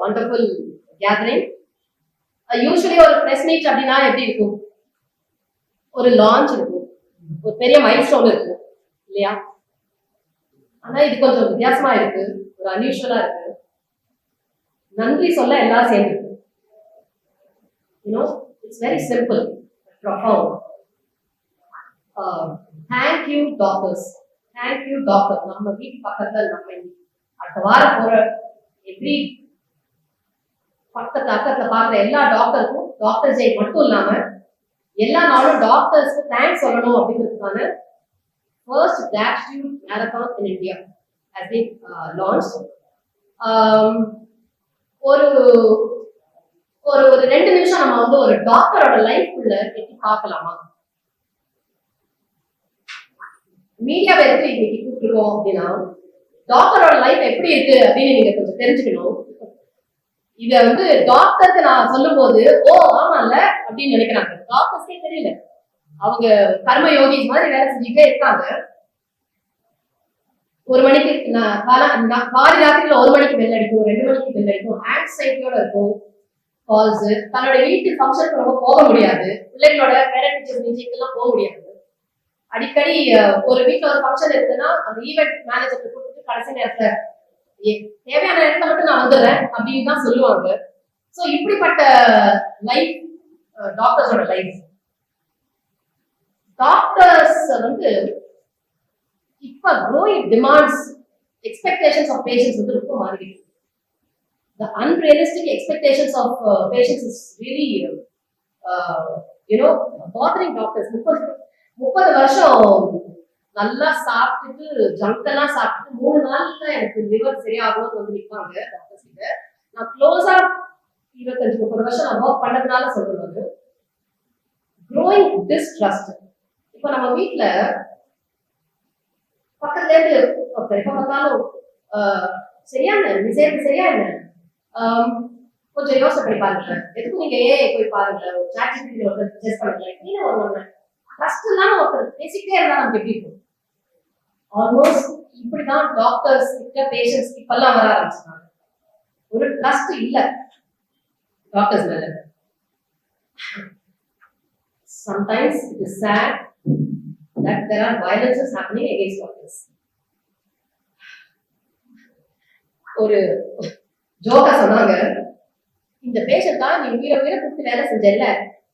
wonderful gathering. Usually ஒரு press meet அப்படின்னா எப்படி இருக்கும்? ஒரு லான்ச் இருக்கும், ஒரு பெரிய மைல்ஸ்டோன் இருக்கும் இல்லையா? ஆனா இது கொஞ்சம் வித்தியாசமா இருக்கு, ஒரு அன்யூஷுவலா இருக்கு. நன்றி சொல்ல எல்லாம் சேர்ந்து. It's very simple, profound. Thank you doctors. Thank you doctor. நம்ம வீட்டு பக்கத்துல நம்ம அடுத்த வாரம் போற எவ்ரி பக்கத்துல அக்கத்துல பாக்குற எல்லா டாக்டருக்கும் டாக்டர் ஜெய் மட்டும் இல்லாம எல்லா நாளும் டாக்டர்ஸ்க்கு தேங்க்ஸ் சொல்லணும் அப்படிங்கிறதுக்கான first gratitude marathon in India has been launched. ஒரு ஒரு ஒரு 2 நிமிஷம் நம்ம வந்து ஒரு டாக்டரோட லைஃப் உள்ள எட்டி பார்க்கலாமா? மீடியாவை எதுக்கு இன்னைக்கு கூப்பிட்டுருக்கோம் அப்படின்னா, டாக்டரோட லைஃப் எப்படி இருக்கு அப்படின்னு நீங்க கொஞ்சம் தெரிஞ்சுக்கணும். இத வந்து டாக்டருக்கு நான் சொல்லும் போது ஓ ஆமால அப்படின்னு நினைக்கிறாங்க. டாக்டர்ஸ்க்கே தெரியல, அவங்க கர்ம யோகி மாதிரி வேலை செஞ்சுட்டே இருக்காங்க. 1 மணிக்கு பாதி ராத்திரில 1 மணிக்கு பெல் அடிக்கும், 2 மணிக்கு பெல் அடிக்கும், ஆங்ஸைட்டியோட இருக்கும் கால்ஸ். தன்னோட வீட்டு ஃபங்க்ஷனுக்கு ரொம்ப போக முடியாது, பிள்ளைகளோட பேரண்ட் டீச்சர்ஸ் மீட்டிங் எல்லாம் போக முடியாது. அடிக்கடி ஒரு வீட்டுல ஒரு ஃபங்க்ஷன் இருக்குன்னா அந்த ஈவெண்ட் மேனேஜருக்கு கொடுத்துட்டு கடைசி நேரத்துல தேவையான நேரத்தை மட்டும் நான் வந்துடுறேன் அப்படின்னு தான் சொல்லுவாங்க. ஸோ இப்படிப்பட்ட லைஃப் டாக்டர்ஸோட லைஃப். டாக்டர்ஸ் வந்து இப்ப growing demands, expectations of patients வந்து ரொம்ப மாறிடுது. The unrealistic expectations of patients is really bothering doctors. 30 வருஷம் நல்லா சாப்பிட்டுட்டு ஜங்க் சாப்பிட்டு 3 நாள்ல எனக்கு லிவர் சரியாகும் வந்து நிற்பாங்க டாக்டர்ஸ் கிட்ட. நான் க்ளோஸா 25-30 வருஷம் நான் ஒர்க் பண்ணதுனால சொல்றது growing distrust. இப்ப நம்ம வீட்டுல பக்கத்துல இருந்து எப்ப பார்த்தாலும் சரியான சரியா என்ன கொஞ்சம் யோசனை பண்ணி பாருங்க, எதுக்கும் நீங்க போய் பாருங்க, சாட் ஜிபிடி சஜஸ்ட் பண்ணுங்க, ஒரு ட்ரஸ்ட் இல்லாம ஒருத்தர் பேசிக்கிட்டே இருந்தா நமக்கு எப்படி இருக்கும்? ஆல்மோஸ்ட் இப்படிதான் டாக்டர்ஸ் கிட்ட பேஷண்ட்ஸ் இப்பெல்லாம் வர ஆரம்பிச்சிருக்காங்க. ஒரு ட்ரஸ்ட் இல்ல டாக்டர்ஸ் மேல. Sometimes it is sad that there are violences happening against doctors. ஒரு ஜோக்கா சொன்னாங்க, இந்த பேஷண்ட் தான் நீ உயிரை கொடுத்து வேலை செஞ்சல,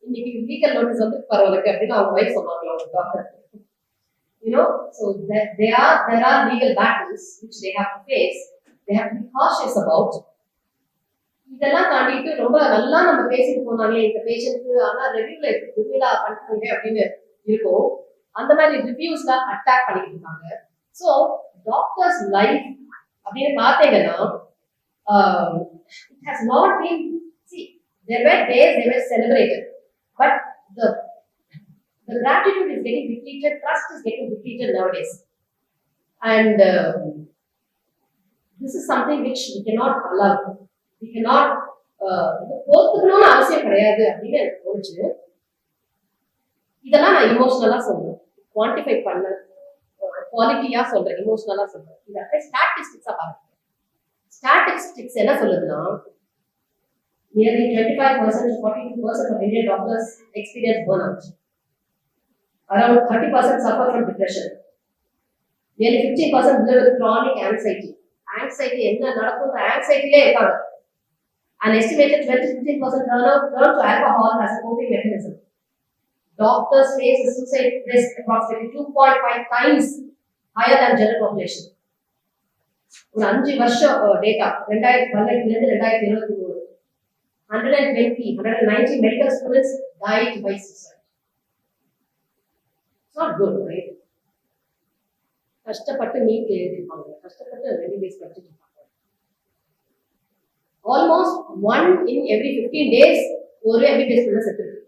இன்னைக்கு லீகல் நோட்டீஸ் வந்து பரவாயில்ல அப்படின்னு அவங்க வைஃப் சொன்னாங்க ஒரு doctor. So there are legal battles which they have to face. They have to be cautious about. இதெல்லாம் தாண்டிட்டு ரொம்ப நல்லா நம்ம பேசிட்டு போனாங்களே இந்த பேஷண்ட்க்கு, ஆனா ரிவ்யூல பண்ணிட்டு அப்படின்னு இருக்கும். அந்த மாதிரி ரிவ்யூஸ்ல அட்டாக் பண்ணிட்டு இருக்காங்க. ஸோ டாக்டர்ஸ் லைஃப் அப்படின்னு பார்த்தீங்கன்னா it has not been, see, there were days they were celebrated, but the gratitude is getting depleted, trust is getting depleted nowadays, and this is something which we cannot allow. We cannot போத்துக்கணும்னு அவசியம் கிடையாது அப்படின்னு எனக்கு தோணுச்சு. இதெல்லாம் நான் இமோஷனலா சொல்றேன், quantify பண்ண குவாலிட்டியா சொல்றேன், இமோஷனலா சொல்றேன். இதை ஸ்டாட்டிஸ்டிக்ஸா பாருங்க. ஸ்டாட்டிஸ்டிக்ஸ் என்ன சொல்லுதுன்னா, nearly 25% to 42% of Indian doctors experience burnout. Around 30% suffer from depression. Nearly 15% live with chronic anxiety. Anxiety என்ன நடக்குது, anxietyலே இருக்காங்க. An estimated 20-15% turn to alcohol as a coping mechanism. Doctors face a suicide risk approximately 2.5 times higher than general population. ஒரு 5 வருஷம் data 2018 இருந்து 2023 190 medical students died by suicide. It's not good, right? கஷ்டப்பட்டு NEET எழுதிருப்பாங்க, கஷ்டப்பட்டு MBBS படிச்சுட்டு இருப்பாங்க. Almost 1 in every 15 days ஒரு MBBS student செத்துருக்கு.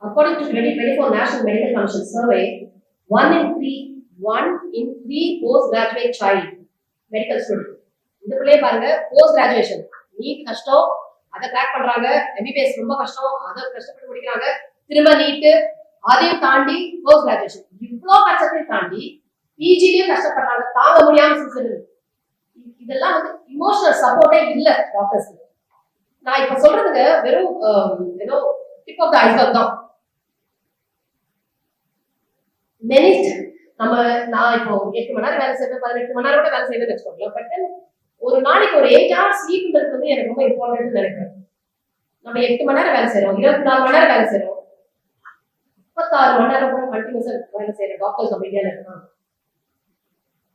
According to 2024 National Medical Commission survey, 1 in 3 postgraduate child medical student. இந்த பிள்ளைய பாருங்க, போஸ்ட் கிராஜுவேஷன் நீட் கஷ்டம், அதை கிராக் பண்றாங்க. MBBS ரொம்ப கஷ்டம், அதை கஷ்டப்பட்டு முடிக்கிறாங்க. திரும்ப நீட்டு, அதையும் தாண்டி போஸ்ட் கிராஜுவேஷன், இவ்வளோ கஷ்டத்தையும் தாண்டி பிஜிலையும் கஷ்டப்படுறாங்க, தாங்க முடியாம இதெல்லாம் வந்து இமோஷனல் சப்போர்ட்டே இல்ல டாக்டர்ஸ்க்கு. நான் இப்ப சொல்றதுக்கு வெறும் ஏதோ டிப் ஆஃப் த ஐஸ்பர்க் தான். மெனி நான் இப்போ 8 மணி நேரம் வேலை செய்வேன், 18 மணி நேரம் கூட வேலை செய்வேன்னு வச்சுக்கோங்களேன். பட் ஒரு நாளைக்கு ஒரு 8 hours ஸ்லீப்ன்றது வந்து எனக்கு ரொம்ப இம்பார்ட்டன்ட் நினைக்கிறேன். நம்ம 8 மணி நேரம் வேலை செய்யறோம், 24 மணி நேரம் வேலை செய்யறோம், 36 மணி நேரம் கூட கண்டினியூஸா வேலை செய்யற டாக்டர்ஸ் நம்ம இந்தியாவில் இருக்காங்க.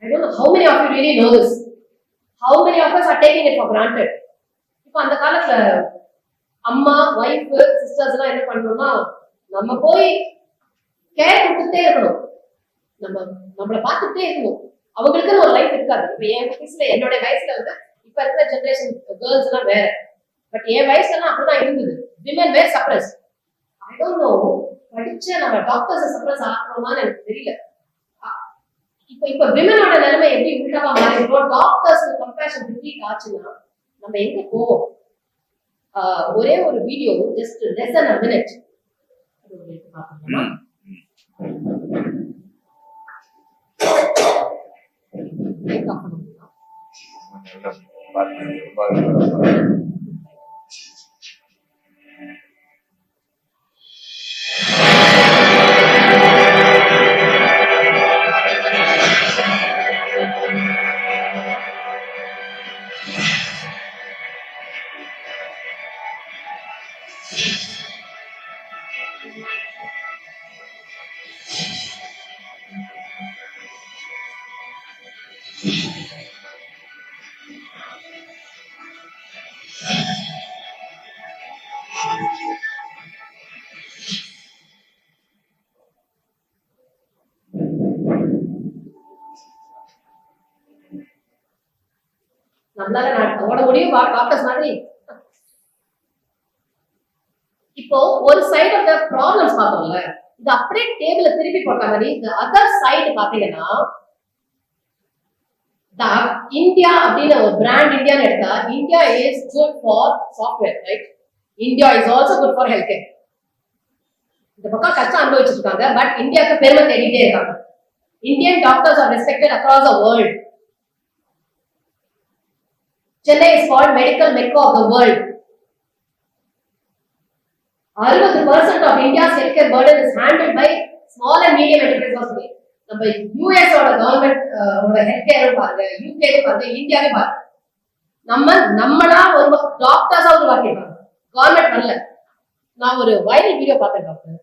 I don't know how many of you really know this. How many of us are taking it for granted? இப்போ அந்த காலத்துல அம்மா, ஒய்ஃப், சிஸ்டர்ஸ் எல்லாம் என்ன பண்றோம்னா, நம்ம போய் கேர் கொடுத்துட்டே இருக்கணும், நம்மளை பார்த்துட்டே இருக்கணும். அவங்களுக்குன்னு ஒரு லைஃப் இருக்காது. இப்ப என் வயசுல, என்னோட வயசுல வந்து இப்ப இருக்கிற ஜெனரேஷன் கேர்ள்ஸ் எல்லாம் வேற. பட் என் வயசுல எல்லாம் அப்படிதான் இருந்தது. Women were suppress. I don't know, படிச்ச நம்ம டாக்டர்ஸ் சப்ரஸ் ஆகணுமான்னு எனக்கு தெரியல. இப்ப விமனோட நிலைமை எப்படி உண்டாவா மாறிடும்? டாக்டர்ஸ் கம்பேஷன் ரிப்பீட் ஆச்சுன்னா நம்ம எங்க போவோம்? ஒரே ஒரு video, just less than a minute. நம்மளால ஓட முடியும் டாக்டர்ஸ் மாதிரி. இப்போ ஒரு சைடு ஆஃப் த ப்ராப்ளம்ஸ் பார்த்தோம்ல, இது அப்படியே டேபிள்ல திருப்பி போட்ட மாதிரி இந்த அதர் சைடு பாத்தீங்கன்னா, இந்தியா அப்படின்னு ஒரு பிராண்ட் இந்தியான்னு எடுத்தா, India is good for software, right? India is also good for health care. இந்த பக்கம் கஷ்டம் அனுபவிச்சுட்டு இருக்காங்க, பட் இந்தியாவுக்கு பெருமை தேடிட்டே இருக்காங்க. Indian doctors R respected across the world. Chennai is called medical mecca of the world. 60% of India's healthcare burden is handled by small and medium enterprises. நம்ம US ஓட கவர்மெண்ட் ஓட ஹெல்த்கேர் பாருங்க, UK பாருங்க, இந்தியாவே பாருங்க. நம்மளா ஒரு டாக்டர்ஸா உருவாக்கிடுறாங்க, கவர்மெண்ட் வரல. நான் ஒரு வைரல் வீடியோ பார்த்தேன் டாக்டர்.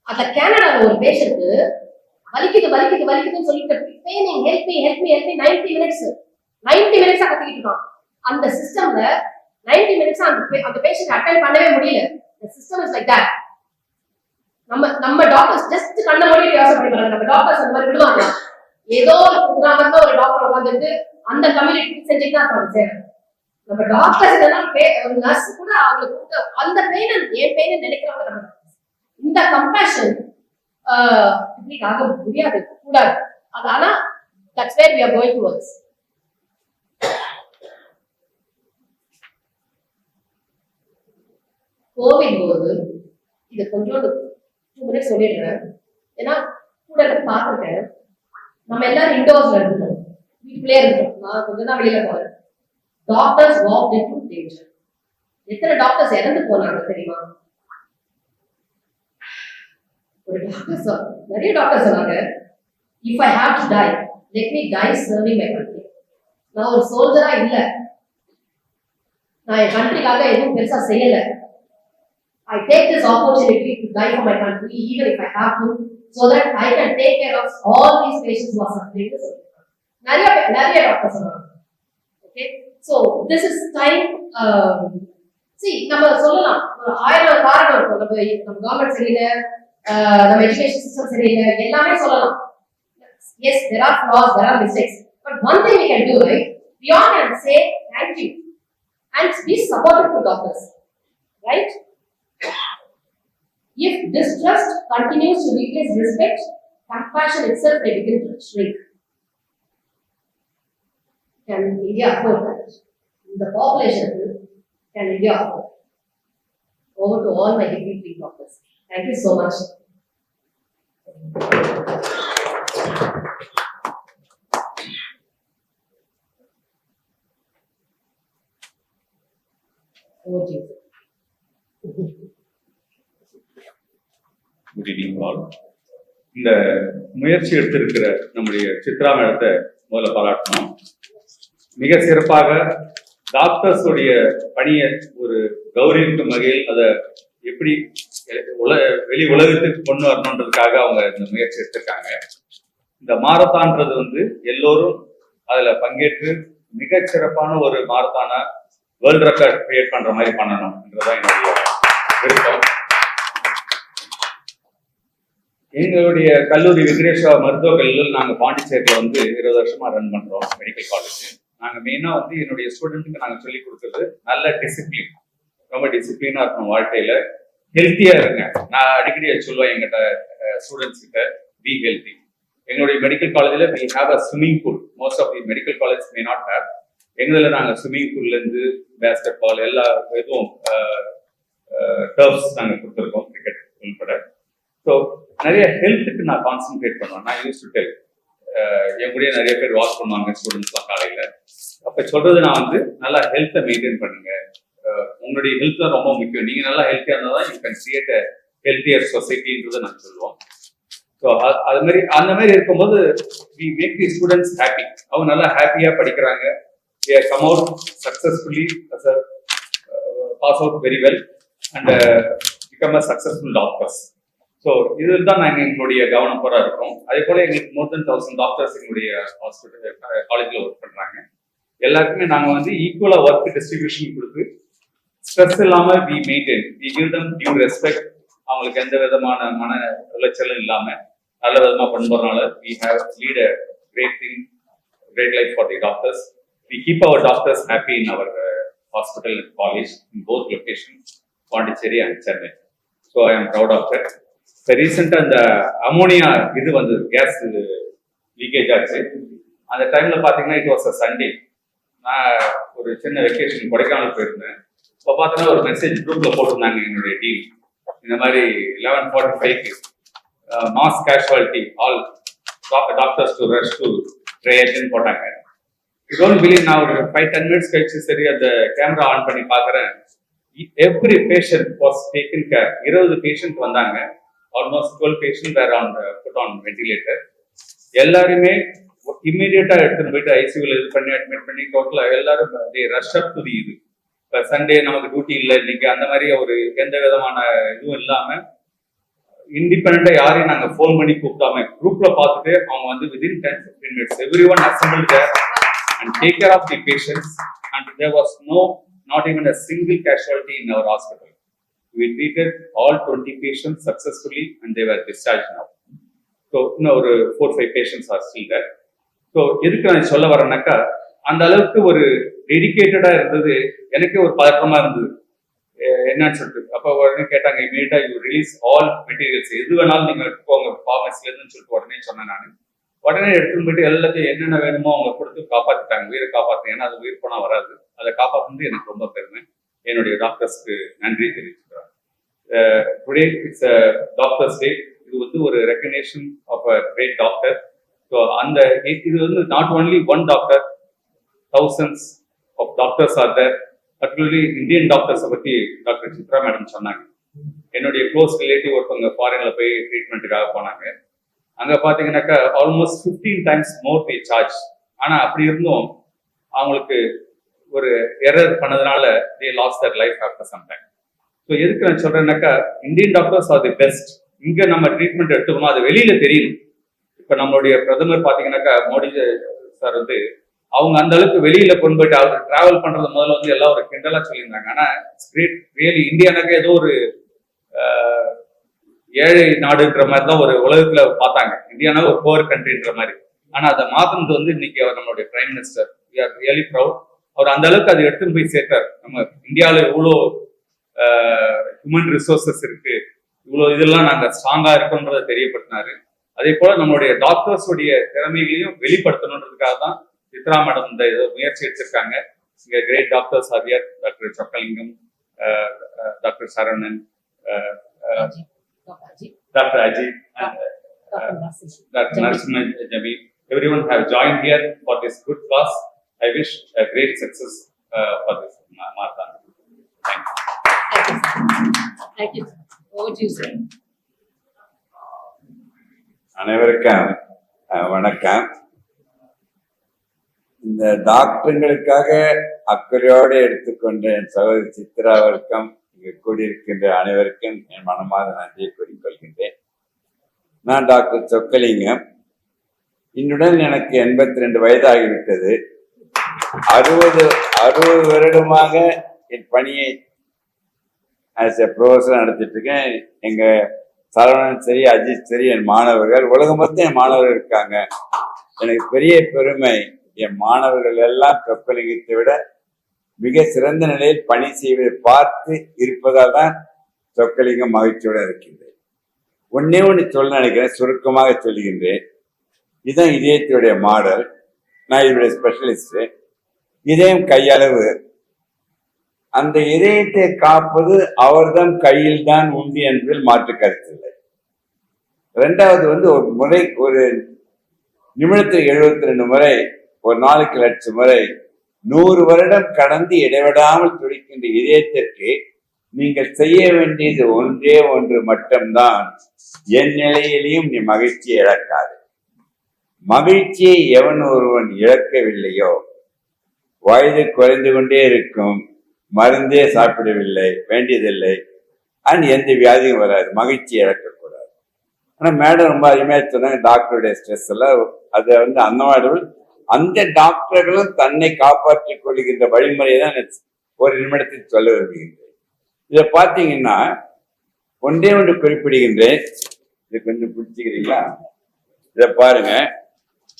அதுல கனடால ஒரு பேஷண்ட் வலிக்குதுன்னு சொல்லிட்டு பெயினிங் ஹெல்ப் மீ 90 மினிட்ஸா கத்திக்கிட்டு இருக்கான். அந்த சிஸ்டம்ல 90 மினிட்ஸ் அந்த பேஷண்ட் அட்டெண்ட் பண்ணவே முடியல. The system is like that. நம்ம டாக்டர்ஸ் ஜஸ்ட் கண்ண மூடி யோசனை பண்ணிப்பாங்க. நம்ம டாக்டர்ஸ் அந்த மாதிரி விடுவாங்க. ஏதோ கிராமத்துல ஒரு டாக்டர் உட்காந்துட்டு அந்த கம்யூனிட்டி செஞ்சுட்டு தான் இருப்பாங்க. சரி, நம்ம டாக்டர்ஸ் இதெல்லாம் ஒரு நர்ஸ் கூட அவங்களுக்கு அந்த பெயின் என் பெயின் நினைக்கிறவங்க நம்ம இந்த கம்பேஷன் ஆக முடியாது, கூடாது. ஆனா that's where we are going towards. Covid போது இது கொஞ்சம் 2 மினிட்ஸ் சொல்லிடுறேன், ஏன்னா கூட பார்த்துருக்கேன். நம்ம எல்லாரும் இண்டோர்ஸ்ல இருக்கோம், வீட்டுக்குள்ளே இருக்கோம். நான் கொஞ்சம் தான் வெளியில போறேன். Doctors walk into danger. எத்தனை டாக்டர்ஸ் இறந்து போனாங்க தெரியுமா? ஒரு டாக்டர், நிறைய டாக்டர் சொன்னாங்க, if I have to die, let me die serving my country. நான் ஒரு சோல்ஜரா இல்ல, நான் என் கண்ட்ரிக்காக எதுவும் பெருசா செய்யல. I take this opportunity to die for my country, even if I have to, so that I can take care of all these patients who are suffering. நிறைய doctor சொன்னாங்க. Okay, so this is time. See, நம்ம சொல்லலாம் 1000 காரணம் இருக்கும். நம்ம government சரியில்லை, நம்ம education system சரியில்லை, எல்லாமே சொல்லலாம். Yes, there are flaws, there are mistakes, but one thing we can do, right? Beyond and say thank you and be supportive to doctors, right? If distrust continues to replace respect, compassion itself may begin to shrink. Can India afford that? The population, can India afford? Over to all my degree doctors. Thank you so much. Oh, Jesus. Good evening all. இந்த முயற்சி எடுத்திருக்கிற நம்முடைய சித்ரா மேடத்தை முதல்ல பாராட்டணும். மிக சிறப்பாக doctors உடைய பணியை ஒரு கௌரவிக்கும் வகையில் அதை எப்படி வெளி உலகத்துக்கு கொண்டு வரணுன்றதுக்காக அவங்க இந்த முயற்சி எடுத்திருக்காங்க. இந்த மாரத்தான்றது வந்து எல்லோரும் அதுல பங்கேற்று மிகச் சிறப்பான ஒரு மாரத்தான வேர்ல்ட் ரெக்கார்ட் கிரியேட் பண்ற மாதிரி பண்ணணும்ன்றதான் என்னுடைய விருப்பம். எங்களுடைய கல்லூரி விக்னேஸ்வரா மருத்துவக் கல்லூரியில் நாங்கள் பாண்டிச்சேரியில் வந்து 20 வருஷமா ரன் பண்றோம் மெடிக்கல் காலேஜ். நாங்கள் மெயினாக வந்து என்னுடைய ஸ்டூடெண்ட்டுக்கு நாங்கள் சொல்லிக் கொடுக்குறது நல்ல டிசிப்ளின், ரொம்ப டிசிப்ளினா இருக்கணும் வாழ்க்கையில, ஹெல்த்தியா இருங்க. நான் அடிக்கடி சொல்லுவேன் எங்கிட்ட ஸ்டூடெண்ட்ஸ் கிட்ட, பி ஹெல்த்தி. எங்களுடைய மெடிக்கல் காலேஜில் we have a swimming pool. most of the medical colleges may not have. எங்களில் நாங்கள் ஸ்விம்மிங் பூல்லேருந்து பேஸ்கெட் பால் எல்லா இதுவும் டர்ஃப்ஸ் நாங்கள் கொடுத்துருக்கோம், கிரிக்கெட் உள்பட. ஸோ நிறைய ஹெல்த்துக்கு நான் கான்சென்ட்ரேட் பண்ணுவேன். நான் யூஸ் டு டெல், என் கூடயே நிறைய பேர் வாக் பண்ணுவாங்க ஸ்டூடெண்ட்ஸ்லாம் காலையில். அப்போ சொல்றது நான் வந்து நல்லா ஹெல்த்தை மெயின்டைன் பண்ணுங்க, உங்களுடைய ஹெல்த் தான் ரொம்ப முக்கியம், நீங்கள் நல்லா ஹெல்த்தியாக இருந்தால் தான் you can create a healthier சொசைட்டின்றதை நான் சொல்லுவோம். ஸோ அது மாதிரி அந்த மாதிரி இருக்கும்போது we make the students happy. அவங்க நல்லா ஹாப்பியாக படிக்கிறாங்க. they come out successfully as a pass out very well and become a successful doctors. So இதில் தான் நாங்கள் எங்களுடைய கவனம் போற இருக்கோம். அதே போல எங்களுக்கு more than 1000 டாக்டர்ஸ் எங்களுடைய ஹாஸ்பிட்டல் காலேஜில் ஒர்க் பண்றாங்க. எல்லாருக்குமே நாங்கள் வந்து ஈக்குவலாக ஒர்க் டிஸ்ட்ரிபியூஷன் கொடுத்து ஸ்ட்ரெஸ் இல்லாமல் we maintain, we give them due respect. அவங்களுக்கு எந்த விதமான மன உளைச்சலும் இல்லாமல் நல்ல விதமாக பண்ணுறதுனால we have lead a great thing, great life for the doctors. We keep our doctors happy in our hospital and college in both locations, Pondicherry and Chennai. So I am proud of that. The recent and the ammonia இது வந்து case leakage ஆச்சு. அந்த டைம்ல பாத்தீங்கன்னா it was a Sunday. நான் ஒரு சின்ன vacation Kodaikanal போயிருந்தேன். இப்போ பார்த்தீங்கன்னா ஒரு மெசேஜ் குரூப்ல போட்டிருந்தாங்க என்னுடைய டீம், இந்த மாதிரி 11:45 mass casualty all doctors to rush to ட்ரையேஜ்னு போட்டாங்க. டோன்ட் பிலீவ், நான் ஒரு 5-10 மினிட்ஸ் கழிச்சு சரி அந்த கேமரா ஆன் பண்ணி பார்க்குறேன். Every patient was taken care. 20 patient வந்தாங்க. Almost 12 patient were on put on ventilator. எல்லாருமே இம்மீடியட்டா எடுத்துன்னு போயிட்டு ஐசியூல இது பண்ணி அட்மிட் பண்ணி டோட்டலா எல்லாரும் ரஷ் அப் டு தி இது. இப்போ சண்டே நமக்கு டியூட்டி இல்லை இன்னைக்கு, அந்த மாதிரி ஒரு எந்த விதமான இதுவும் இல்லாம இண்டிபெண்டா யாரையும் நாங்கள் ஃபோன் பண்ணி கூப்பிடாம குரூப்ல பார்த்துட்டு அவங்க வந்து within 10-15 minutes everyone assembled there and take care of the patients, and there was not even a single casualty in our hospital. We treated all 20 patients successfully and they were discharged now. So ஒரு 4-5 patients are still there. So எதுக்கு நான் சொல்ல வரேன்னாக்கா, அந்த அளவுக்கு ஒரு டெடிகேட்டடா இருந்தது. எனக்கே ஒரு பதற்றமா இருந்தது என்னன்னு சொல்லிட்டு. அப்போ உடனே கேட்டாங்க, இமீடியட்டா யூ ரிலீஸ் ஆல் மெட்டீரியல்ஸ், எது வேணாலும் நீங்க எடுத்துக்கோங்க ஃபார்மசில இருந்துன்னு சொல்லிட்டு உடனே சொன்னேன் நான். உடனே எடுத்துன்னு போயிட்டு எல்லாத்தையும் என்னென்ன வேணுமோ அவங்க கொடுத்து காப்பாற்றிட்டாங்க, உயிரை காப்பாற்று. ஏன்னா அது உயிர் போனா வராது, அதை காப்பாற்றுறது எனக்கு ரொம்ப பெருமை. என்னுடைய டாக்டர்ஸ்க்கு நன்றி தெரிவிச்சுக்கிறேன். Today it's a doctors day. இது வந்து ஒரு recognition of a great doctor. So அந்த இது வந்து not only one doctor, thousands of doctors are there. Particularly Indian டாக்டர்ஸை பற்றி டாக்டர் சித்ரா மேடம் சொன்னாங்க. என்னுடைய க்ளோஸ் ரிலேட்டிவ் ஒருத்தவங்க ஃபாரின்ல போய் ட்ரீட்மெண்ட்டுக்காக போனாங்க. அங்கே பார்த்தீங்கன்னாக்கா ஆல்மோஸ்ட் 15 times மோர் பே சார்ஜ். ஆனால் அப்படி இருந்தும் அவங்களுக்கு ஒரு எரர் பண்ணதுனால they lost their life after some time. So எதுக்கு நான் சொல்றேன்னாக்கா, Indian doctors are the best. இங்கே நம்ம ட்ரீட்மெண்ட் எடுத்துக்கணும், அது வெளியில தெரியணும். இப்போ நம்மளுடைய பிரதமர் பார்த்தீங்கன்னாக்கா மோடி சார் வந்து அவங்க அந்த அளவுக்கு வெளியில கொண்டு போயிட்டு அவர் டிராவல் பண்றது முதல்ல வந்து எல்லாம் ஒரு கிண்டலா சொல்லியிருந்தாங்க. ஆனா கிரேட் ரியலி இந்தியானாக்க ஏதோ ஒரு ஏழை நாடுன்ற மாதிரி தான் ஒரு உலகத்துல பார்த்தாங்க. இந்தியானா ஒரு புவர் கண்ட்ரின்ற மாதிரி. ஆனா அதை மாத்தினது வந்து இன்னைக்கு அவர் நம்மளுடைய prime minister. We are really proud. அவர் அந்த அளவுக்கு அதை எடுத்துன்னு போய் சேர்த்தார். நம்ம இந்தியாவில இவ்வளோ ஹியூமன் ரிசோர்சஸ் இருக்கு, இவ்வளோ இதெல்லாம் நாங்க ஸ்ட்ராங்கா இருக்கோன்றதை தெரியப்படுத்தினாரு. அதே போல நம்மளுடைய டாக்டர்ஸுடைய திறமைகளையும் வெளிப்படுத்தணுன்றதுக்காக தான் சித்ரா மேடம் இந்த முயற்சி எடுத்திருக்காங்க. இங்க great doctors are here. Doctor Chokkalingam, doctor Saravanan, doctor Ajith, doctor Narasimhan ஜபி, everyone have joined here for this good cause. I wish a great success for this marathon. Thank you. Over to you, sir. அனைவருக்கும் வணக்கம். இந்த டாக்டருங்களுக்காக அக்கறையோடு எடுத்துக்கொண்ட என் சகோதரி சித்ரா அவருக்கும் இங்கு கூடியிருக்கின்ற அனைவருக்கும் என் மனமார்ந்த நன்றியை கூறிக்கொள்கின்றேன். நான் டாக்டர் சொக்கலிங்கம். என்னுடன் எனக்கு 82 வயதாகிவிட்டது. 60 வருடமாக என் பணியை ஆஸ் எ ப்ரொஃபஸர் நடத்திட்டு இருக்கேன். எங்க சரவணன் சரி, அஜித் சரி, என் மாணவர்கள், உலகம் மொத்தம் என் மாணவர்கள் இருக்காங்க. எனக்கு பெரிய பெருமை, என் மாணவர்கள் எல்லாம் சொக்கலிங்கத்தை விட மிக சிறந்த நிலையில் பணி செய்வதை பார்த்து இருப்பதால் தான் சொக்கலிங்கம் மகிழ்ச்சியுடன் இருக்கின்றேன். ஒன்னே ஒன்று சொல்ல நினைக்கிறேன், சுருக்கமாக சொல்லுகின்றேன். இதுதான் இதயத்தினுடைய மாடல். நான் இதனுடைய ஸ்பெஷலிஸ்ட். இதயம் கையளவு. அந்த இதயத்தை காப்பது அவர்தான் கையில் தான் உண்டு என்பதில் மாற்று கருத்தில்லை. ரெண்டாவது ஒரு முறை, ஒரு நிமிடத்துக்கு 72 முறை, ஒரு நாளைக்கு 1,00,000 முறை, 100 வருடம் கடந்து இடைவிடாமல் துடிக்கின்ற இதயத்திற்கு நீங்கள் செய்ய வேண்டியது ஒன்றே ஒன்று மட்டும்தான். என் நிலையிலையும் நீ மகிழ்ச்சியை இழக்காது. மகிழ்ச்சியை எவன் ஒருவன் இழக்கவில்லையோ வயது குறைந்து கொண்டே இருக்கும், மருந்தே சாப்பிடவில்லை வேண்டியதில்லை, அண்ட் எந்த வியாதியும் வராது. மகிழ்ச்சி இழக்கக்கூடாது. ஆனா மேடம் ரொம்ப அருமையா சொன்னாங்க, டாக்டருடைய ஸ்ட்ரெஸ் எல்லாம் அதை அந்த டாக்டர்களும் தன்னை காப்பாற்றிக் கொள்கின்ற வழிமுறையை தான் ஒரு நிமிடத்தில் சொல்ல விரும்புகின்றேன். இதை பார்த்தீங்கன்னா ஒன்றே ஒன்று குறிப்பிடுகின்றேன். இதை கொஞ்சம் பிடிச்சிக்கிறீங்களா? இதை பாருங்க,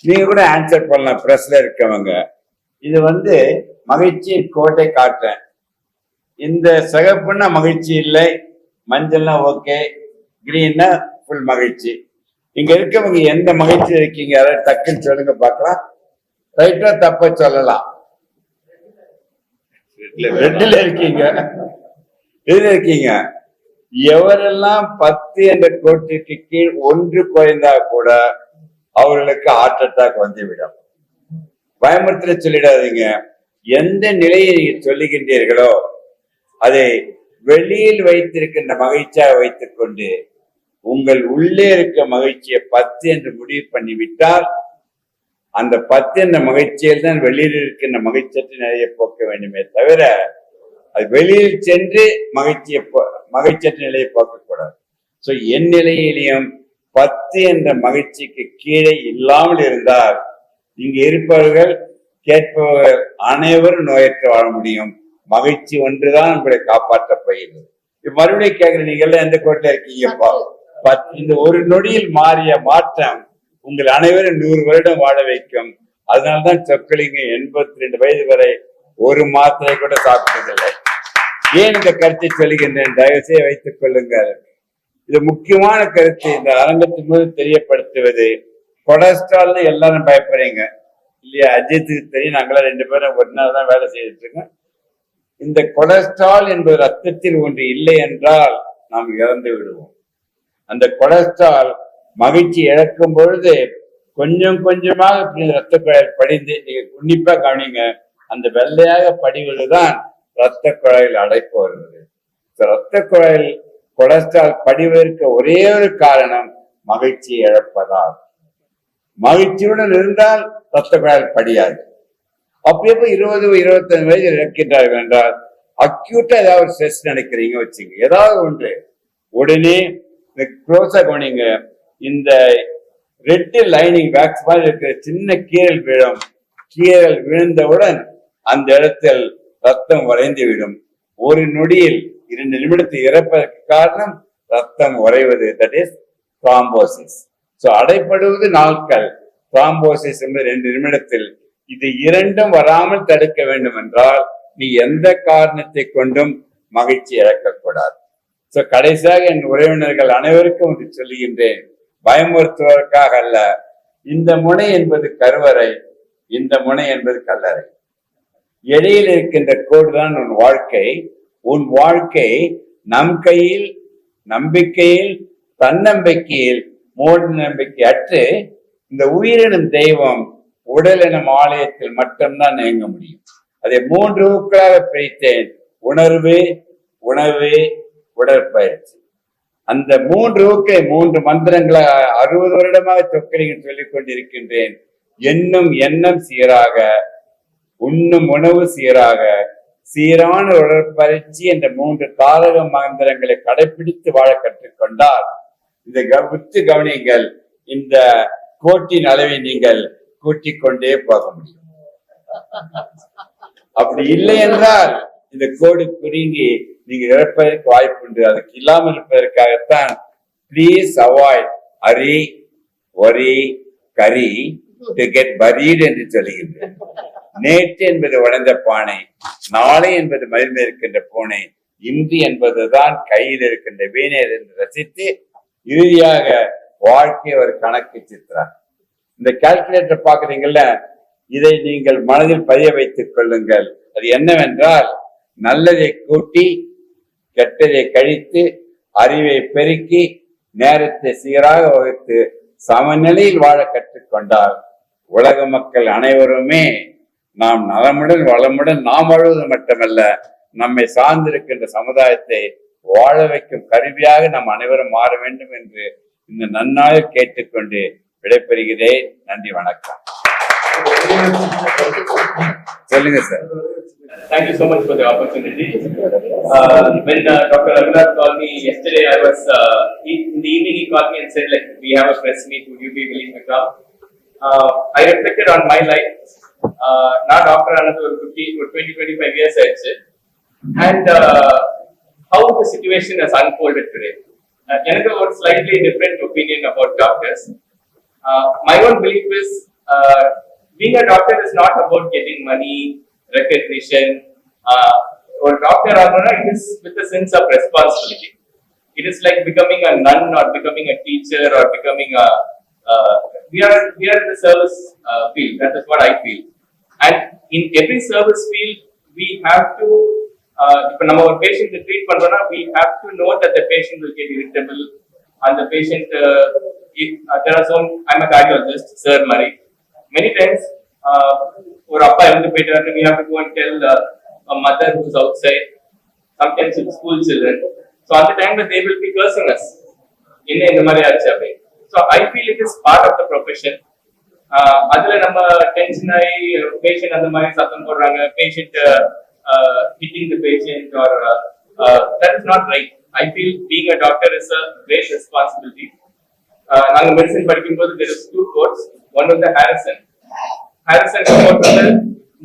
நீங்க கூட ஆன்சர் பண்ணலாம் பிரஸ்ல இருக்கவங்க. இது மகிழ்ச்சியின் கோட்டை காட்டுறேன். இந்த சிகப்புன்னா மகிழ்ச்சி இல்லை, மஞ்சள்னா ஓகே, கிரீன்னா ஃபுல் மகிழ்ச்சி. இங்க இருக்கவங்க எந்த மகிழ்ச்சி இருக்கீங்க? யாராவது டக்குன்னு சொல்லுங்க பார்க்கலாம். ரைட்டா தப்ப சொல்லலாம். ரெண்டுல இருக்கீங்க. இதுல இருக்கீங்க. எவரெல்லாம் 10 என்ற கோட்டிற்கு கீழ் 1 குறைந்தா கூட அவர்களுக்கு ஹார்ட் அட்டாக் வந்துவிடும். பயமுறுத்த சொல்லிடாதீங்க. எந்த நிலையை நீங்க சொல்லுகின்றீர்களோ அதை வெளியில் வைத்திருக்கின்ற மகிழ்ச்சியாக வைத்துக் கொண்டு உங்கள் உள்ளே இருக்க மகிழ்ச்சியை 10 என்று முடிவு பண்ணிவிட்டால் அந்த 10 என்ற மகிழ்ச்சியில் தான் வெளியில் இருக்கின்ற மகிழ்ச்சியற்ற நிலையை போக்க வேண்டுமே தவிர அது வெளியில் சென்று மகிழ்ச்சியற்ற நிலையை போக்கக்கூடாது. சோ என் நிலையிலையும் 10 என்ற மகிழ்ச்சிக்கு கீழே இல்லாமல் இருந்தால் இங்கு இருப்பவர்கள் கேட்பவர்கள் அனைவரும் நோயற்ற வாழ முடியும். மகிழ்ச்சி ஒன்றுதான் உங்களை காப்பாற்ற போகிறது. மறுபடியும் கேட்கிற நீங்க எல்லாம் எந்த கோட்டில இருக்கீங்கப்பா? இந்த ஒரு நொடியில் மாறிய மாற்றம் உங்கள் அனைவரும் 100 வருடம் வாழ வைக்கும். அதனால்தான் சொக்கலிங்க 82 வயது வரை ஒரு மாத்திரை கூட சாப்பிட்டதில்லை. ஏன் இந்த கருத்தை சொல்லுகின்றேன்? தயவுசெய்து வைத்துக் கொள்ளுங்கள். இது முக்கியமான கருத்து. இந்த அரங்கத்தின் போது தெரியப்படுத்துவது. கொலஸ்ட்ரால்னு எல்லாரும் பயப்படுறீங்க இல்லையா? அஜித்துக்கு தெரியும், நாங்களாம் 2 பேரும் ஒரு நாள் தான் வேலை செய்துட்டு இருக்கோம். இந்த கொலஸ்ட்ரால் என்பது ரத்தத்தில் ஒன்று இல்லை என்றால் நாம் இறந்து விடுவோம். அந்த கொலஸ்ட்ரால் மகிழ்ச்சி இழக்கும் பொழுது கொஞ்சம் கொஞ்சமாக ரத்த குழாயில் படிந்து, நீங்க உன்னிப்பா கவனிங்க, அந்த வெள்ளையாக படிவதுதான் ரத்த குழாயில் அடைப்பு வருவது. ரத்த குழாயில் கொலஸ்ட்ரால் படிவதற்கு ஒரே ஒரு காரணம் மகிழ்ச்சி இழப்பதால். மகிழ்ச்சியுடன் இருந்தால் ரத்த குழாயில் படியாது. அப்படியே 20-25 வயது இழக்கின்றார்கள் என்றால் அக்யூட்டா ஏதாவது ஸ்ட்ரெஸ் நினைக்கிறீங்க வச்சுங்க, ஏதாவது ஒன்று உடனே க்ளோஸா கவனிங்க. இந்த ரெட் லைனிங் வேக்ஸ் மாதிரி இருக்கிற சின்ன கீரல் விழும். கீரல் விழுந்தவுடன் அந்த இடத்தில் ரத்தம் உறைந்து விடும். ஒரு நொடியில் 2 நிமிடத்தில் இறப்பதற்கு காரணம் ரத்தம் உறைவது. That is thrombosis. சோ அடைப்படுவது நாட்கள், த்ராம்போசிஸ் என்பது 2 நிமிடத்தில். இது இரண்டும் வராமல் தடுக்க வேண்டும் என்றால் நீ எந்த காரணத்தை கொண்டும் மகிழ்ச்சி இழக்கக்கூடாது. சோ கடைசியாக என் உறவினர்கள் அனைவருக்கும் ஒன்று சொல்லுகின்றேன், பயமுறுத்துவதற்காக அல்ல. இந்த முனை என்பது கருவறை, இந்த முனை என்பது கல்லறை. இடையில் இருக்கின்ற கோடு தான் உன் வாழ்க்கை. உன் வாழ்க்கை நம் கையில், நம்பிக்கையில், தன்னம்பிக்கையில், மூட நம்பிக்கை அற்று இந்த உயிரினும் தெய்வம் உடல் எனும் ஆலயத்தில் மட்டும்தான் இயங்க முடியும். அதை 3 ஊக்களாக பிரித்தேன். உணர்வு, உணவு, உடற்பயிற்சி. அந்த 3 3 மந்திரங்களை 60 வருடமாக சொக்கலிங்கம் சொல்லிக் கொண்டிருக்கின்றேன். எண்ணம் சீராக, உண்ணும் உணவு சீராக, சீரான உடற்பயிற்சி என்ற 3 தாரக மந்திரங்களை கடைபிடித்து வாழ கற்றுக்கொண்டால் இந்த உத்து கவனிங்கள், இந்த கோட்டின் அளவை நீங்கள் கூட்டிக் கொண்டே போக முடியும். அப்படி இல்லை என்றால் இந்த கோடு குறுங்கி நீங்க இழப்பதற்கு வாய்ப்புண்டு. அதுக்கு இல்லாமல் இருப்பதற்காகத்தான் please avoid hurry, worry, curry to get buried என்று சொல்லுகின்றேன். நேற்று என்பது உடைந்த பானை, நாளை என்பது மதில் இருக்கின்ற பூனை, இன்று என்பதுதான் கையில் இருக்கின்ற வீணர் என்று ரசித்து இறுதியாக வாழ்க்கை ஒரு கணக்கு சித்திரம். இந்த கால்குலேட்டர் பாக்குறீங்கல்ல, இதை நீங்கள் மனதில் பதிய வைத்துக் கொள்ளுங்கள். அது என்னவென்றால், நல்லதை கூட்டி கெட்டதை கழித்து அறிவை பெருக்கி நேரத்தை சீராக வகுத்து சமநிலையில் வாழ கற்றுக்கொண்டால் உலக மக்கள் அனைவருமே நாம் நலமுடன் வளமுடன் நாம் வாழ்வது மட்டுமல்ல, நம்மை சார்ந்திருக்கின்ற சமுதாயத்தை வாழ வைக்கும் கருவியாக நாம் அனைவரும் மாற வேண்டும் என்று இந்த நன்னாளில் கேட்டுக்கொண்டு விடைபெறுகிறேன். நன்றி, வணக்கம். சொல்லுங்க sir. Thank you so much for the opportunity. When Dr. Raghunath called me yesterday, in the evening he called me and said, like, we have a press meet, would you be willing to come? I reflected on my life, not after another 20-25 years, I said, and how the situation has unfolded today. Another one slightly different opinion about doctors. My own belief is, being a doctor is not about getting money, recognition, or doctor it is with a sense of responsibility. It is like becoming a nun or becoming a teacher or becoming we are in the service field. That is what I feel. And in every service field, we have to, if our patient is treated, we have to know that the patient will get irritable, and the patient, there are some, I'm a cardiologist, Sir Murray. Many times, or we have to go and tell a mother who's outside, sometimes with school children. So at the time that they will be cursing us. So I feel it is part of the profession. Adula nama tension patient and the patient hitting the patient, or that is not right. I feel being a doctor is a great responsibility. Medicine there is 2 quotes. One of the Harrison quote was,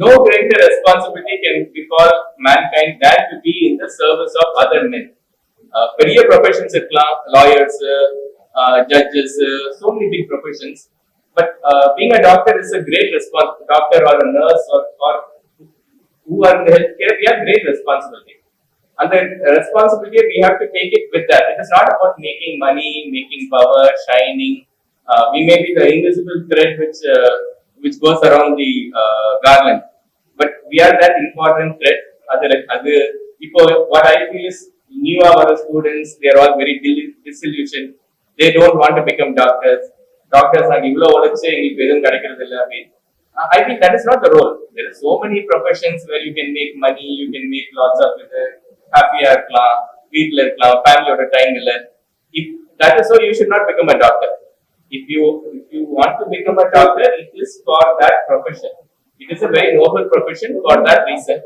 no greater responsibility can befall mankind than to be in the service of other men. Peரிய professions, lawyers, judges, so many big professions. But being a doctor is a great responsibility. Doctor or a nurse or who are in the healthcare, we have great responsibility. And the responsibility, we have to take it with that. It is not about making money, making power, shining. We may be the invisible thread which goes around the garland. But we are that important thread. What I feel is, new our students, they are all very disillusioned. They don't want to become doctors. Doctors are I think that is not the role. There are so many professions where you can make money, you can make lots of happier family or time. If that is so, you should not become a doctor. If you want to become a doctor, it is for that profession. It is a very noble profession for that reason.